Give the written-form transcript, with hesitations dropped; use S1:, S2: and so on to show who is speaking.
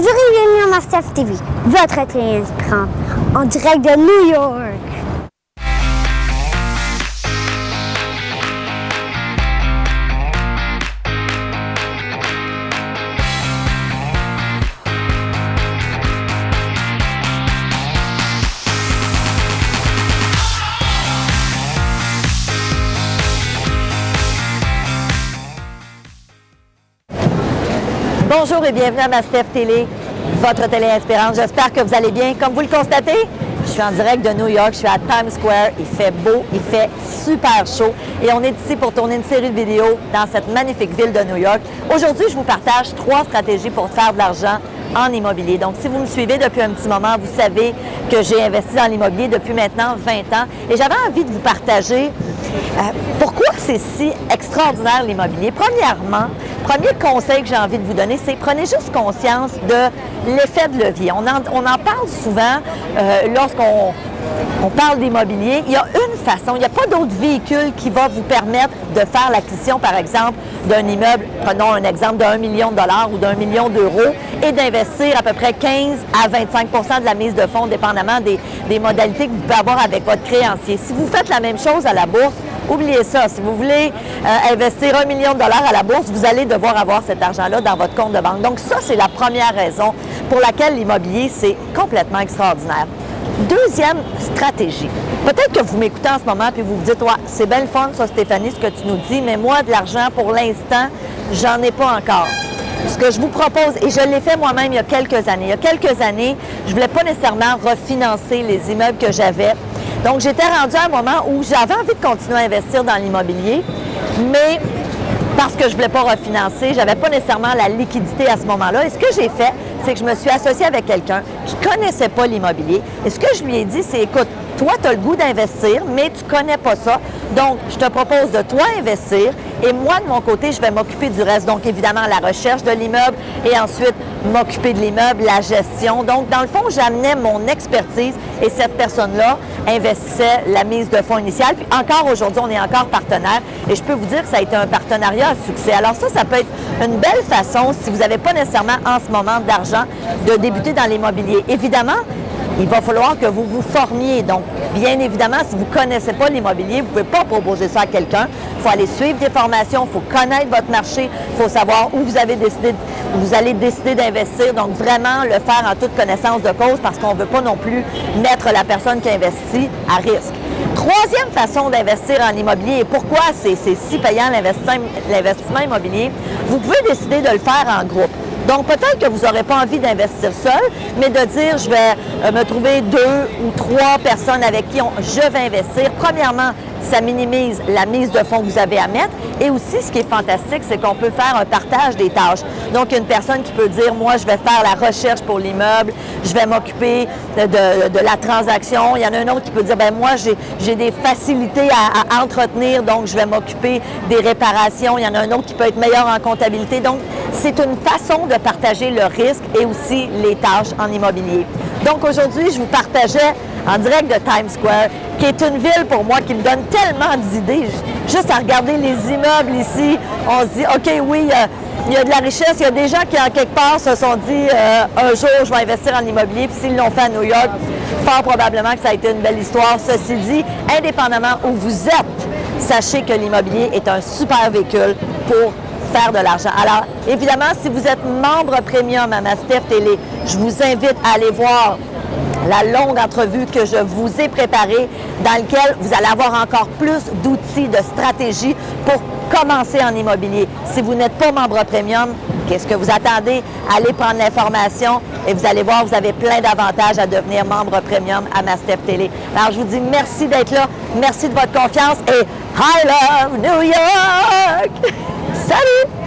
S1: Bonjour et bienvenue à Mastef TV, votre télé inspirante, en direct de New York.
S2: Bonjour et bienvenue à Mastef Télé, votre télé inspirante. J'espère que vous allez bien. Comme vous le constatez, je suis en direct de New York, je suis à Times Square. Il fait beau, il fait super chaud et on est ici pour tourner une série de vidéos dans cette magnifique ville de New York. Aujourd'hui, je vous partage 3 stratégies pour faire de l'argent en immobilier. Donc, si vous me suivez depuis un petit moment, vous savez que j'ai investi dans l'immobilier depuis maintenant 20 ans et j'avais envie de vous partager pourquoi c'est si extraordinaire l'immobilier. Premièrement, premier conseil que j'ai envie de vous donner, c'est prenez juste conscience de l'effet de levier. On en parle souvent lorsqu'on parle d'immobilier. Il y a une façon, il n'y a pas d'autre véhicule qui va vous permettre de faire l'acquisition, par exemple, d'un immeuble, prenons un exemple d'1 million de dollars ou d'1 million d'euros, et d'investir à peu près 15 à 25 de la mise de fonds, dépendamment des modalités que vous pouvez avoir avec votre créancier. Si vous faites la même chose à la bourse, oubliez ça. Si vous voulez investir 1 million de dollars à la bourse, vous allez devoir avoir cet argent-là dans votre compte de banque. Donc ça, c'est la première raison pour laquelle l'immobilier, c'est complètement extraordinaire. Deuxième stratégie. Peut-être que vous m'écoutez en ce moment puis vous vous dites « Ouais, c'est bien le fun ça, Stéphanie, ce que tu nous dis, mais moi, de l'argent, pour l'instant, j'en ai pas encore. » Ce que je vous propose, et je l'ai fait moi-même il y a quelques années. Il y a quelques années, je ne voulais pas nécessairement refinancer les immeubles que j'avais. Donc, j'étais rendue à un moment où j'avais envie de continuer à investir dans l'immobilier, mais parce que je ne voulais pas refinancer, je n'avais pas nécessairement la liquidité à ce moment-là. Et ce que j'ai fait, c'est que je me suis associée avec quelqu'un qui ne connaissait pas l'immobilier. Et ce que je lui ai dit, c'est, écoute, toi, tu as le goût d'investir, mais tu ne connais pas ça. Donc, je te propose de toi investir et moi, de mon côté, je vais m'occuper du reste. Donc, évidemment, la recherche de l'immeuble et ensuite m'occuper de l'immeuble, la gestion. Donc, dans le fond, j'amenais mon expertise et cette personne-là investissait la mise de fonds initiale. Puis encore aujourd'hui, on est encore partenaire et je peux vous dire que ça a été un partenariat à succès. Alors ça peut être une belle façon, si vous n'avez pas nécessairement en ce moment d'argent, de débuter dans l'immobilier. Évidemment, il va falloir que vous vous formiez. Donc, bien évidemment, si vous ne connaissez pas l'immobilier, vous ne pouvez pas proposer ça à quelqu'un. Il faut aller suivre des formations, il faut connaître votre marché, il faut savoir où vous allez décider d'investir. Donc, vraiment le faire en toute connaissance de cause parce qu'on ne veut pas non plus mettre la personne qui investit à risque. Troisième façon d'investir en immobilier, et pourquoi c'est si payant l'investissement immobilier, vous pouvez décider de le faire en groupe. Donc, peut-être que vous n'aurez pas envie d'investir seul, mais de dire, je vais me trouver 2 ou 3 personnes avec qui je vais investir. Premièrement, ça minimise la mise de fonds que vous avez à mettre. Et aussi, ce qui est fantastique, c'est qu'on peut faire un partage des tâches. Donc, une personne qui peut dire, moi, je vais faire la recherche pour l'immeuble, je vais m'occuper de la transaction. Il y en a un autre qui peut dire, ben moi, j'ai des facilités à entretenir, donc je vais m'occuper des réparations. Il y en a un autre qui peut être meilleur en comptabilité. Donc, c'est une façon de partager le risque et aussi les tâches en immobilier. Donc, aujourd'hui, je vous partageais en direct de Times Square, qui est une ville pour moi qui me donne tellement d'idées. Juste à regarder les immeubles ici, on se dit, OK, oui, il y a de la richesse. Il y a des gens qui, en quelque part, se sont dit, un jour, je vais investir en immobilier. Puis s'ils l'ont fait à New York, fort probablement que ça a été une belle histoire. Ceci dit, indépendamment où vous êtes, sachez que l'immobilier est un super véhicule pour faire de l'argent. Alors, évidemment, si vous êtes membre premium à Mastef Télé, je vous invite à aller voir la longue entrevue que je vous ai préparée, dans laquelle vous allez avoir encore plus d'outils, de stratégies pour commencer en immobilier. Si vous n'êtes pas membre premium, qu'est-ce que vous attendez? Allez prendre l'information et vous allez voir, vous avez plein d'avantages à devenir membre premium à Mastef Télé. Alors, je vous dis merci d'être là, merci de votre confiance et I love New York! Salut!